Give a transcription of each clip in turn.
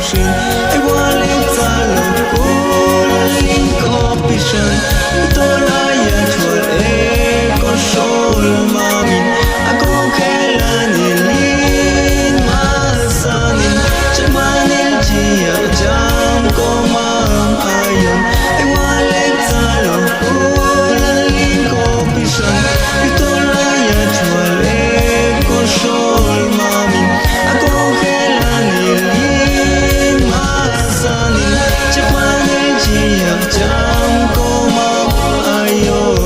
schön. Ay walik talon kulalin kopi schön. Tolaya chol ko shol mamin. Ako kelanilin masanin. Chagmanil jiyak jam ko mam ayon. Ay walik talon kulalin kopi schön. Tolaya chol ko shol mamin. Ako kelanilin masanin. Chagmanil jiyak jam ko mam ayon.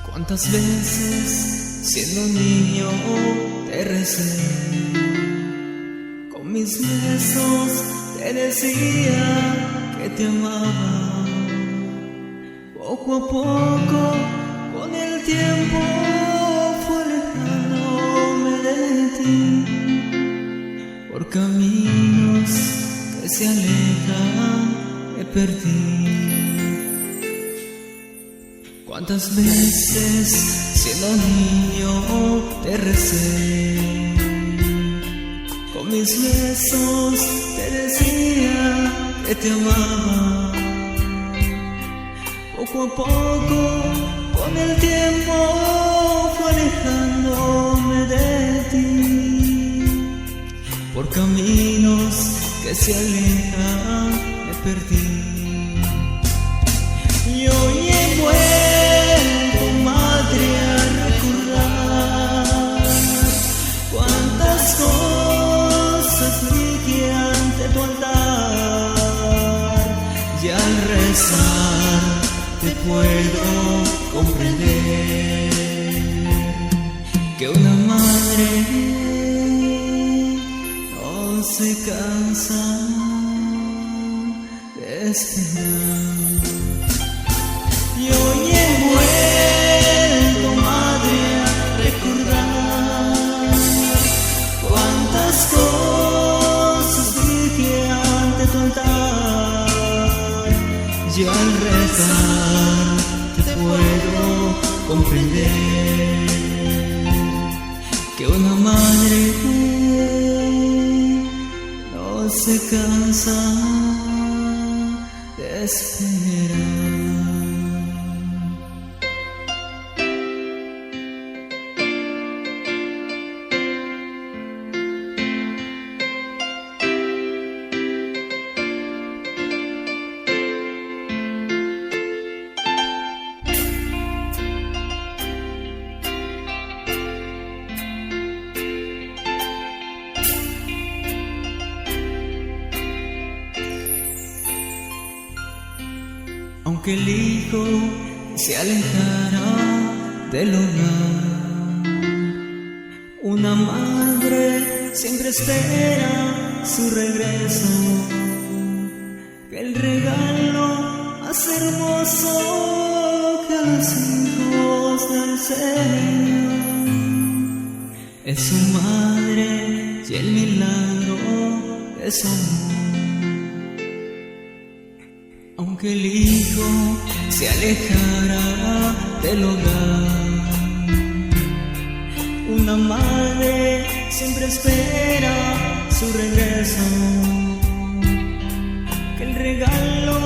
¿Cuántas veces siendo niño te recé? Con mis besos te decía que te amaba. Poco a poco, con el tiempo, fue alejándome de ti. Por caminos que se alejan, me perdí. ¿Cuántas veces siendo niño te recé? Con mis besos te decía que te amaba. Poco a poco, con el tiempo, fue alejándome de ti. Por caminos que se alejan, me perdí. Y hoy he vuelto, madre, a recordar cuántas cosas dije ante tu altar. Y al rezar te puedo comprender que una madre no se cansa de esperar. Y hoy he vuelto, madre, a recordar cuántas cosas dije ante tu altar. Y al rezar te puedo comprender que una madre no se cansa de esperar. Aunque el hijo se alejara del hogar, una madre siempre espera su regreso. Que el regalo más hermoso que a los hijos del Señor es su madre y el milagro de su amor. Aunque el hijo se alejara del hogar, una madre siempre espera su regreso. Que el regalo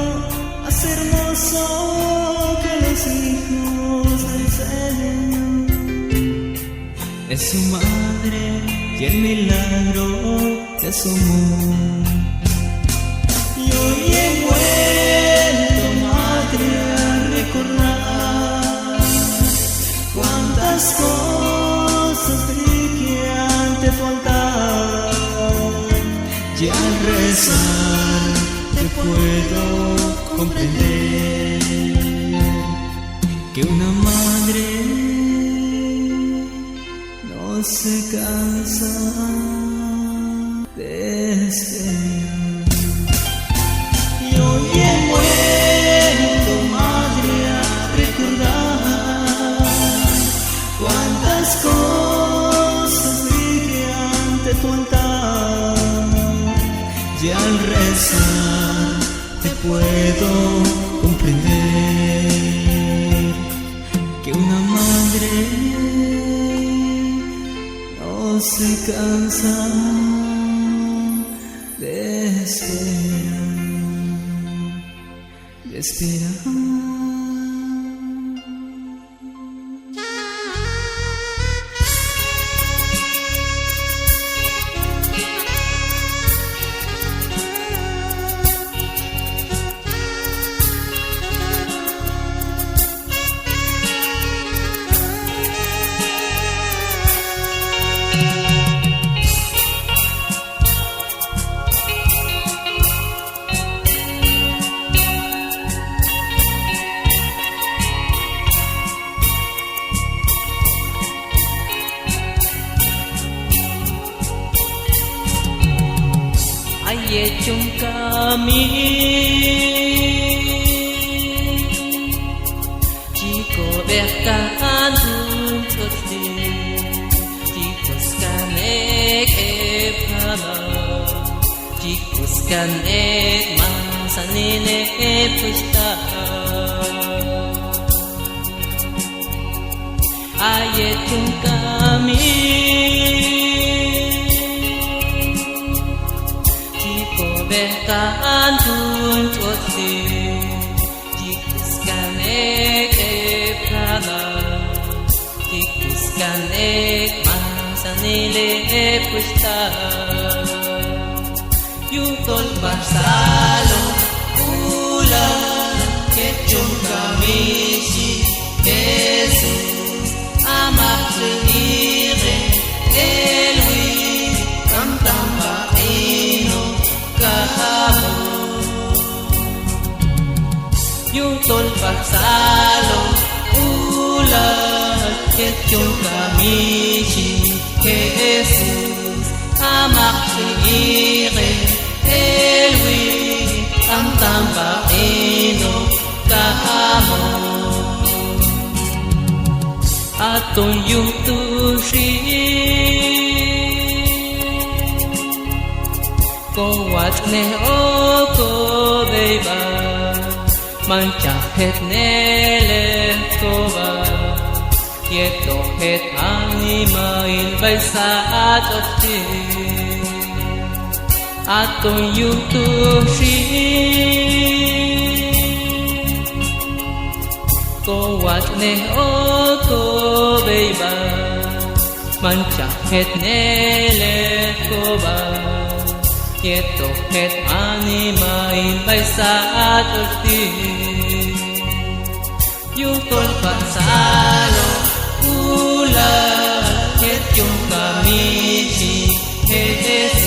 más hermoso que los hijos del Señor es su madre y el milagro de su amor. Y hoy he vuelto, madre, a recordar cuántas cosas comprender que una madre no se cansa de esperar. Y hoy he vuelto, madre, a recordar cuántas cosas dije ante tu altar. Y al rezar te puedo comprender que una madre no se cansa de esperar, de esperar. Hay hecho un camino, chico berkan untote, chicos kanek epana, chicos kanek masanine epusta. Hay hecho un camino, berkan untote, chicos kanek epana, chicos kanek masanile epusta. Yutol barsalo ulan kechon kamishi Jesus amak ire elwi kamtam baino Yutol barsalo ulan kechon kamishi Jesus amak ire elwi kamtam baino kahamo aton yutushi ko wat ne o ko beba mancha het ne le ko ba ye to het anima il bai sa atotti aton yutushi ko wat ne o ko beba mancha het ne le ko ba Yeto het anima in baisa atotti Yutol pansalo ula het yung kamichi Jesus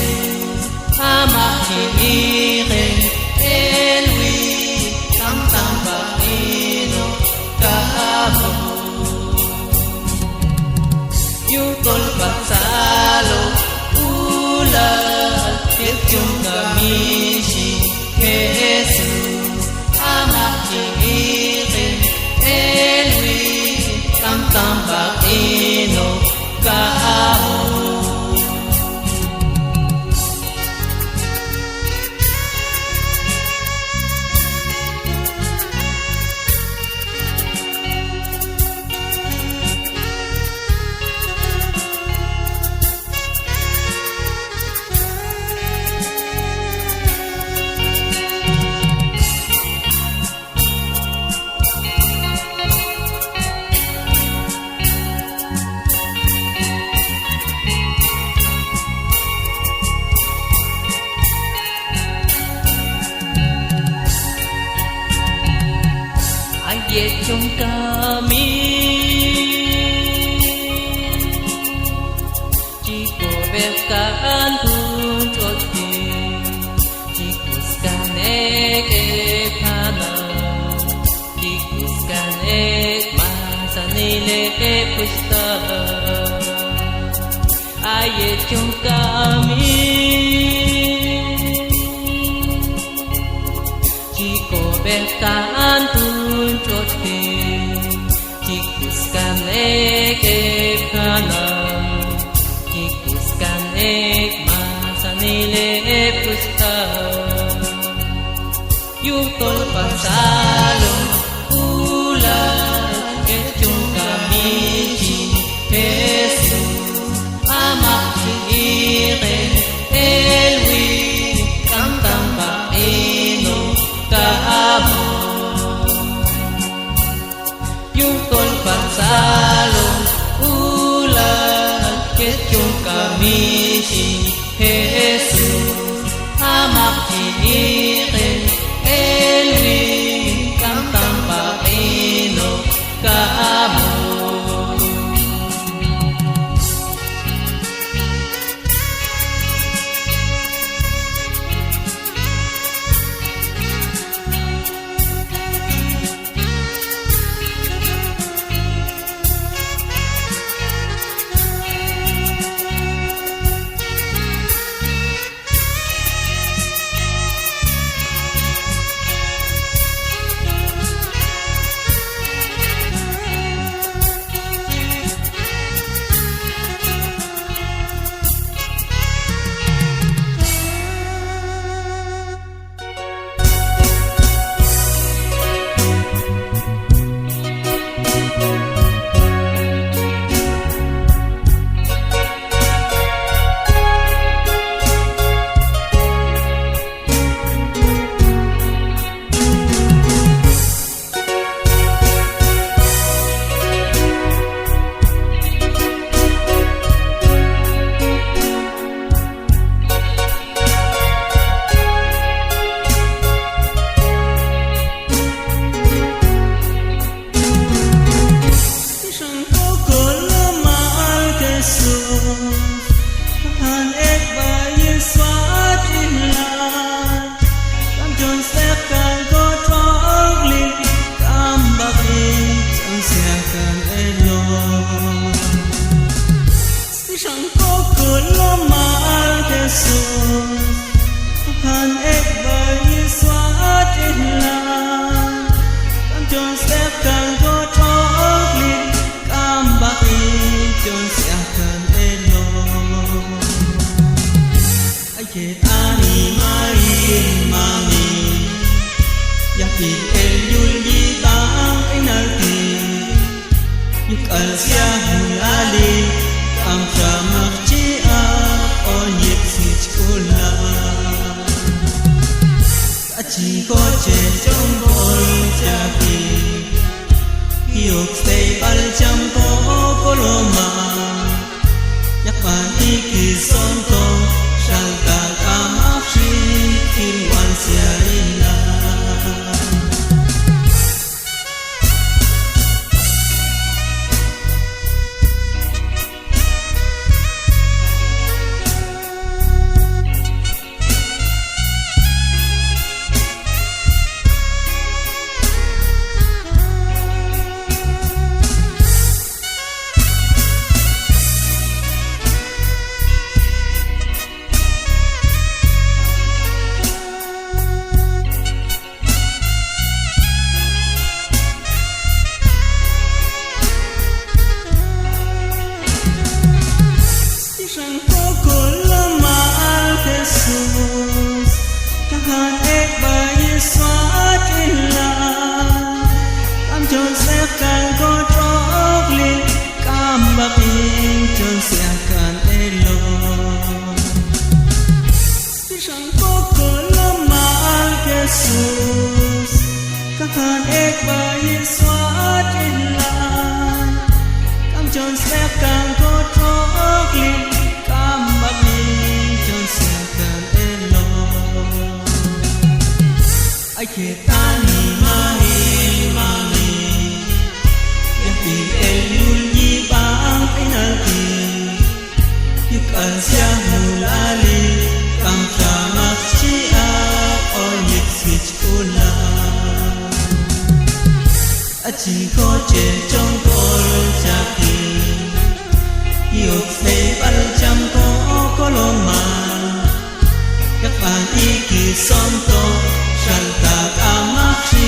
amaki ire elwi kamtam baino kahabo Yutol pansalo ula yung kamishi Jesus amaki ire elwi kamtam baino kahabo trong kami Chico berkaan pun toti Chico skanek ekana pusta ayet yung kami Chico berkaan tun chotin Chikuskan ek kana Chikuskan ek masanile pusta Yung tol pagsalong ulan Ketyung kami Jesus Amak sinire elwi Kantang paino kaamo Yung tol pagsalong ulan Ketyung kami Jesus Amak sinire elwi Kantang paino kaamo Chỉ có trên trong bồn cha kỳ Hiộc xây bal chăm có lô mà Nhắc bàn đi kỳ son to Sang cả cảm áp sinh Kim quan xia linh la Chỉ có trên trong tôi cha kỳ Kiok say paljam ko loma yak pan iki somto shalta kamakshi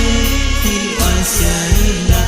tilwan siaila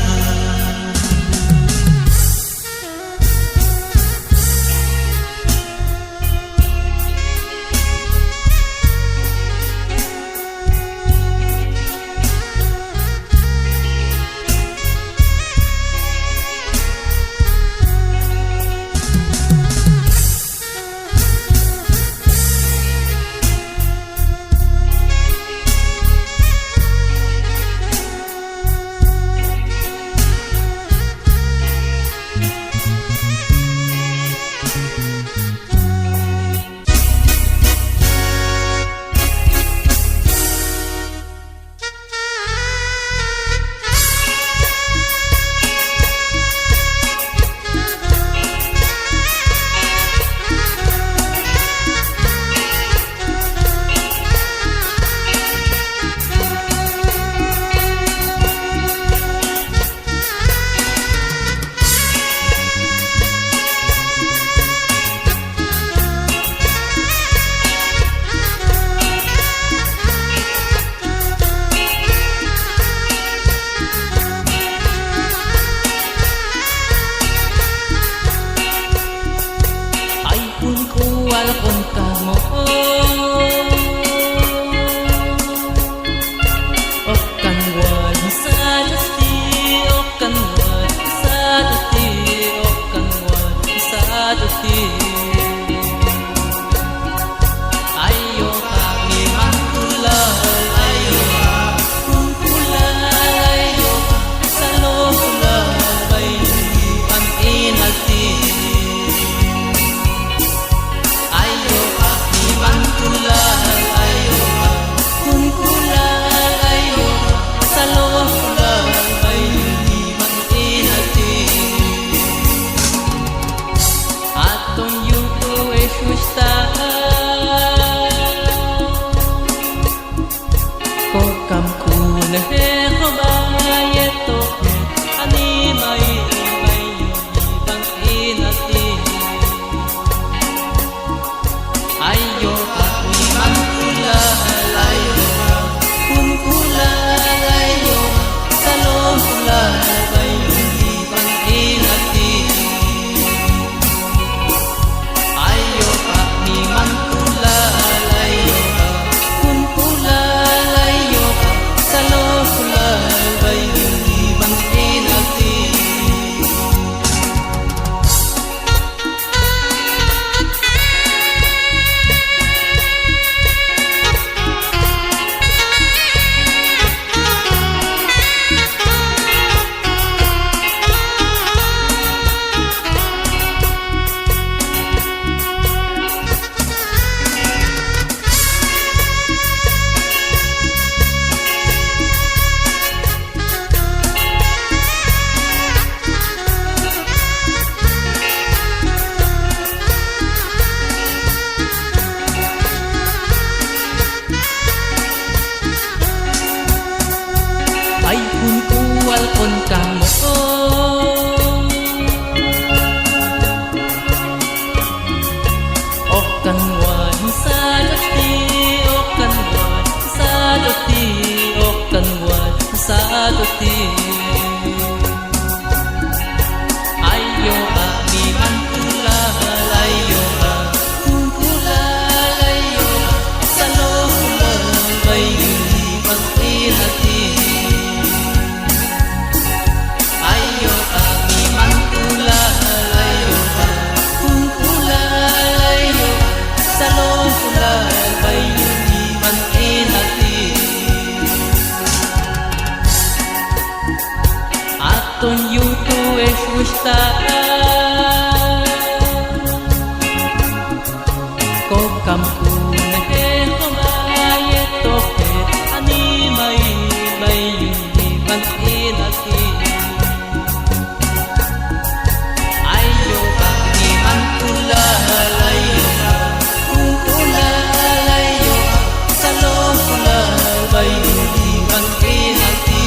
Walaupun kamu Okan wad sadati Okan wad sadati Okan wad sadati Ayo kami mangkulal Ayo mangkulal Ayo salulal Bayi paninati Kokam kuna he khobaye to ani mai mai bang inati ayo kami mangkula ayo kunkula ayo salomula bayi bang inati ayo kami mangkula ayo kunkula walaupun kamu Okan wad sadati Okan wad sadati Okan wad sadati Ayo kami mangkulal Ayo mangkulal Ayo salulal Bayi paninati Aton yutu eshusta Kokam kuna he khobaye to ani mai mai bang inati ayo kami mangkula ayo kunkula ayo salomula bayi bang inati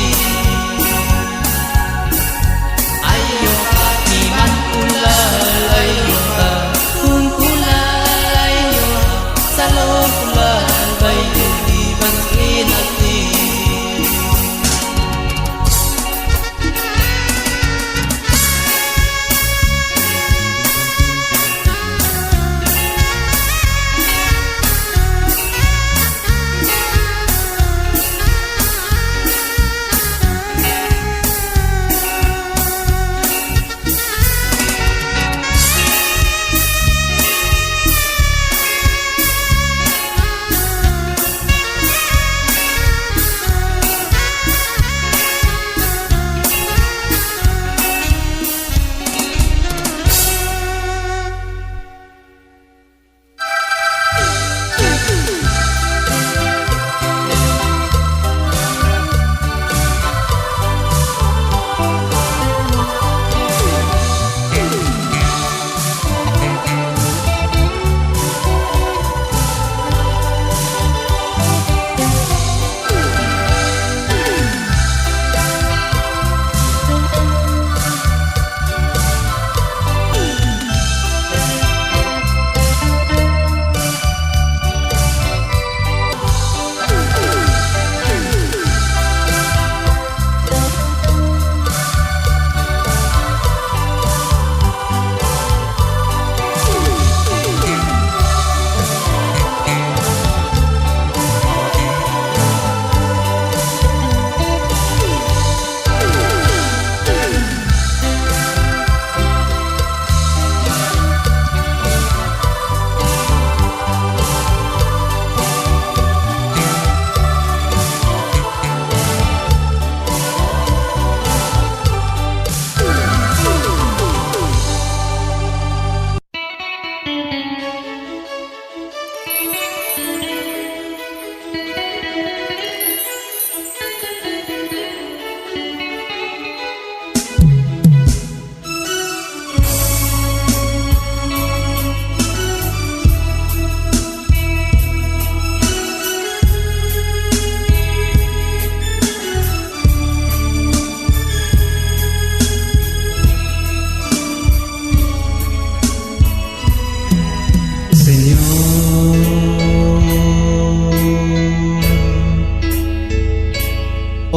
ayo kami mangkula ayo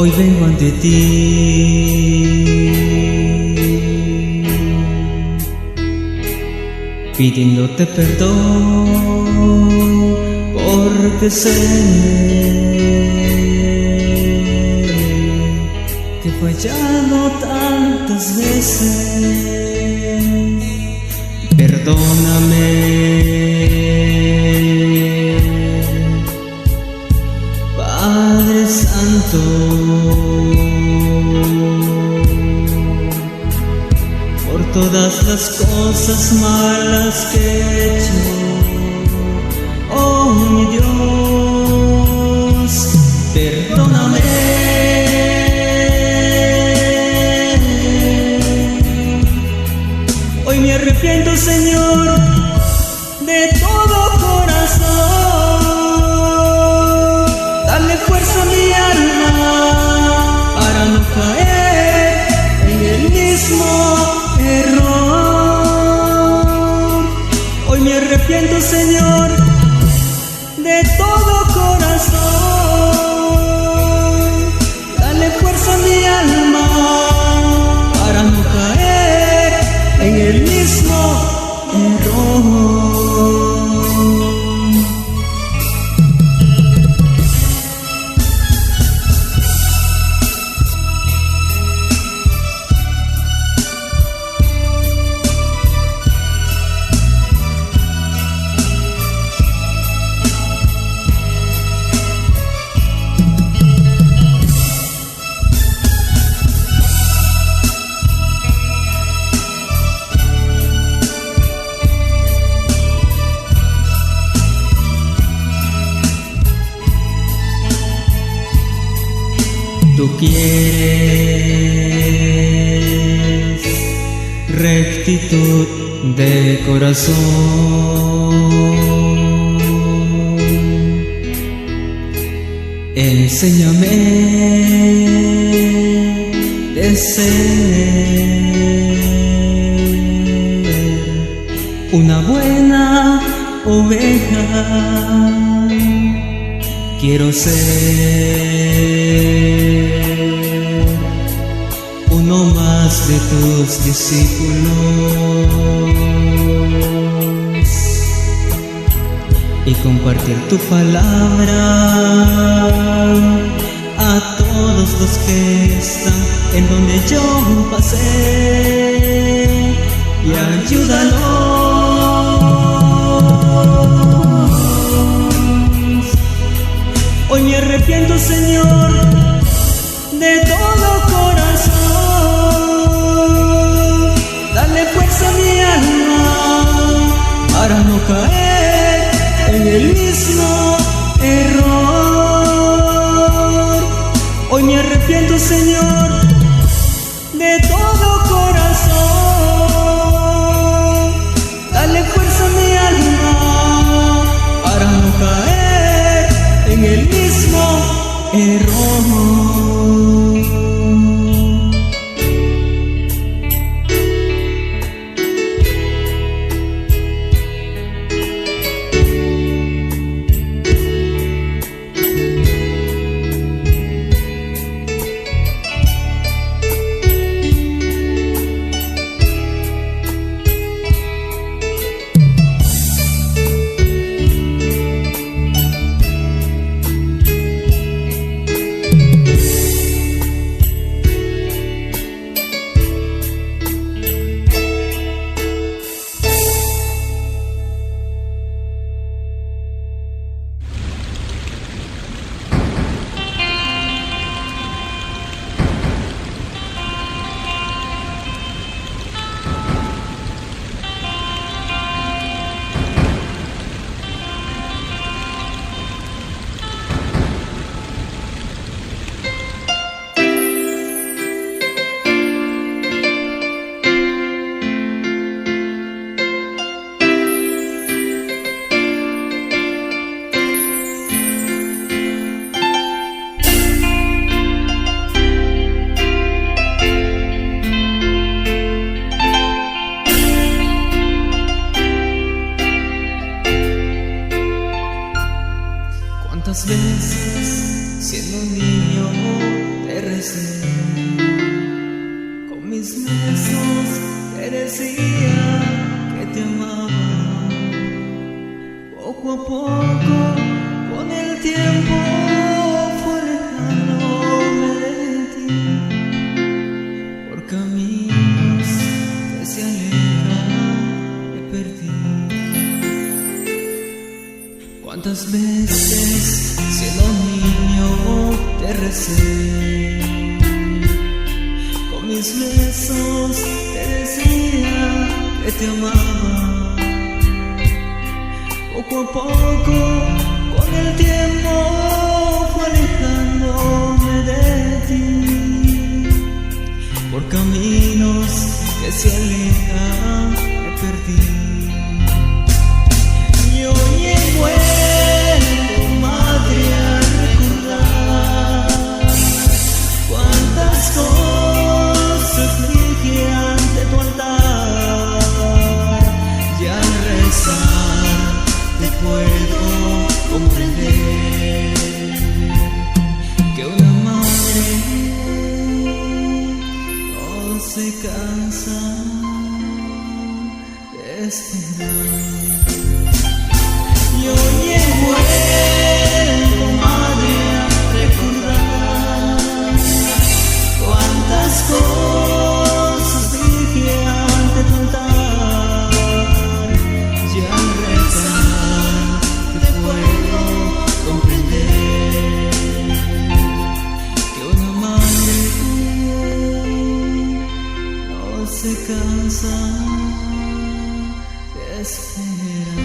hoy vengo ante ti, pidiéndote perdón, porque sé que he fallado tantas veces. Perdóname, Padre Santo, por todas las cosas malas que he hecho. Oh mi Dios, perdóname. Hoy me arrepiento, Señor, de todo corazón. Dale fuerza a mi alma para no caer en el mismo error. Hoy me arrepiento, Señor, de todo corazón. Dale fuerza a mi alma para no caer en el mismo error. Tú quieres rectitud de corazón. Enséñame de ser una buena oveja. Quiero ser uno más de tus discípulos y compartir tu palabra a todos los que están en donde yo pasé, y ayúdalos. Hoy me arrepiento, Señor, de todo corazón. Dale fuerza a mi alma para no caer en el mismo error. Hoy me arrepiento, Señor, de todo corazón. Dale fuerza a mi alma para no caer en el mismo error. mis besos te decía que te amaba. Poco a poco, con el tiempo, fue alejándome de ti, por caminos que se alejan, me perdí. ¿Cuántas veces, siendo niño, te recé? Con mis besos te decía que te amaba. Poco a poco, con el tiempo, fue alejándome de ti, por caminos que se alejan, me perdí. Y hoy he vuelto, madre, a recordar cuántas cosas dije ante tu altar, y al rezar te puedo comprender que una madre no se cansa de esperar. Y hoy he vuelto, madre, a recordar cuántas cosas dije ante tu altar, y al rezar te puedo comprender que una madre no se cansa de esperar.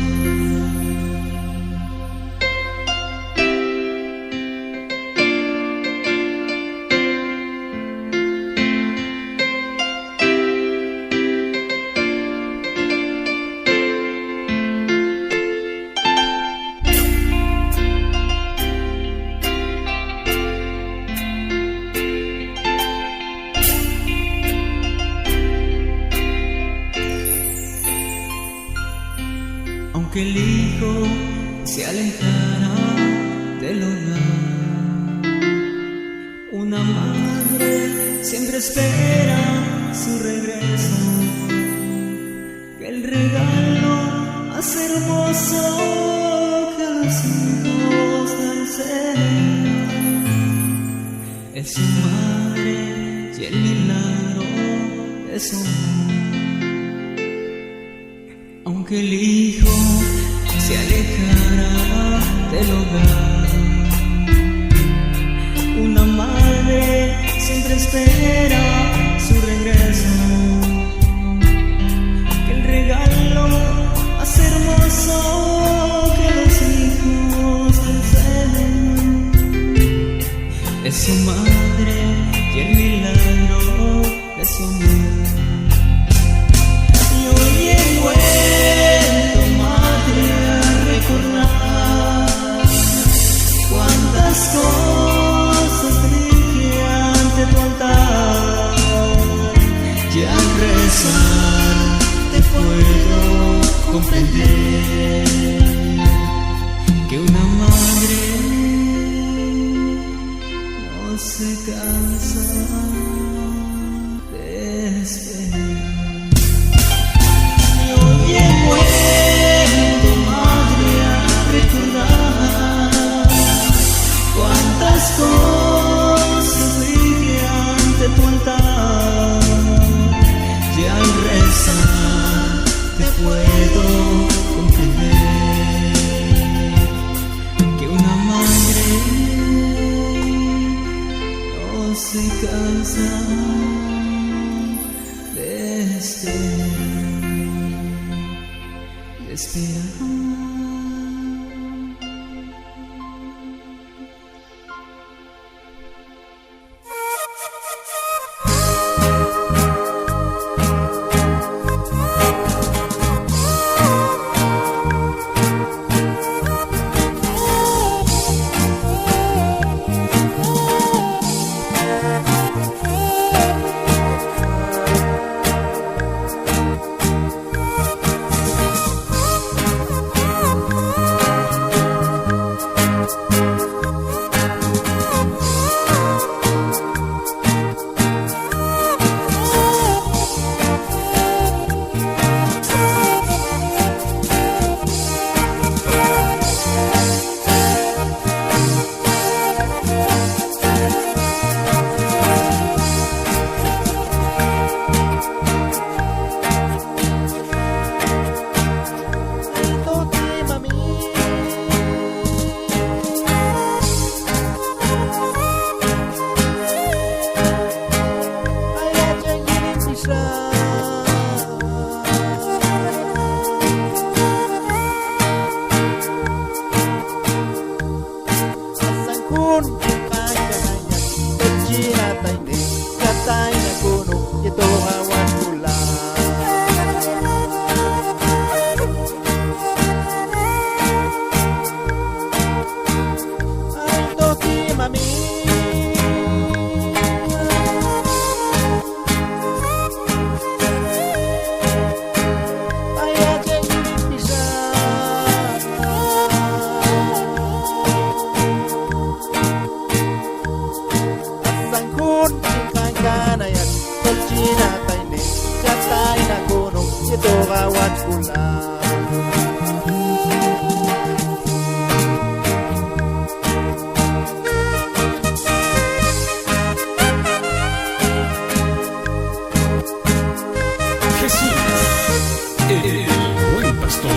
Aunque el hijo se alejara del hogar, una madre siempre espera su regreso, que el regalo más hermoso que los hijos del cielo es su madre y el milagro de su amor. Aunque el hijo se alejara del hogar, una madre siempre espera su regreso, que el regalo más hermoso que los hijos del cielo es su madre y el milagro de su amor. Y hoy he vuelto, madre, a recordar cuántas cosas dije ante tu altar, y al rezar te puedo comprender que una madre no se cansa de esperar. Hoy he vuelto, madre, a recordar cuántas cosas dije ante tu altar, y al rezar te puedo comprender que una madre no se cansa de esperar. kanayan Tolchina taine Chatay na kuno Ito kawat kula Jesús, el buen pastor.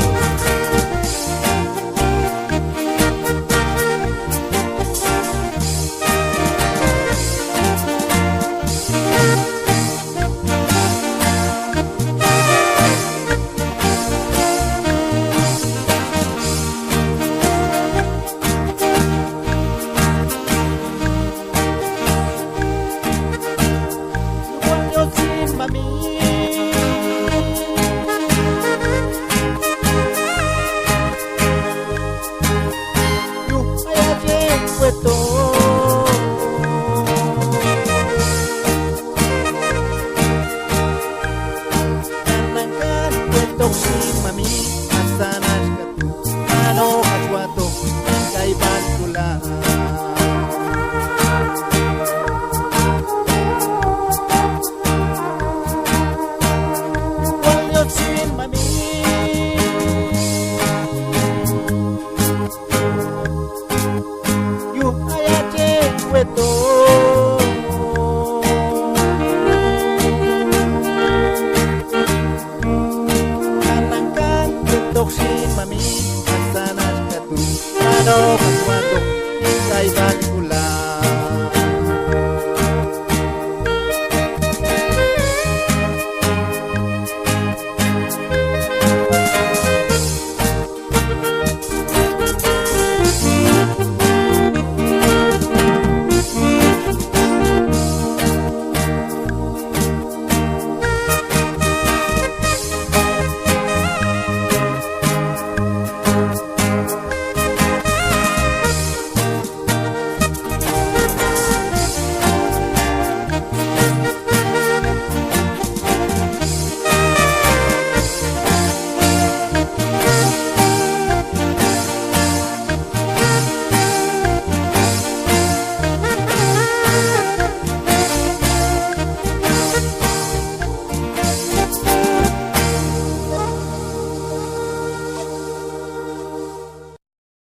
Cuando sin mami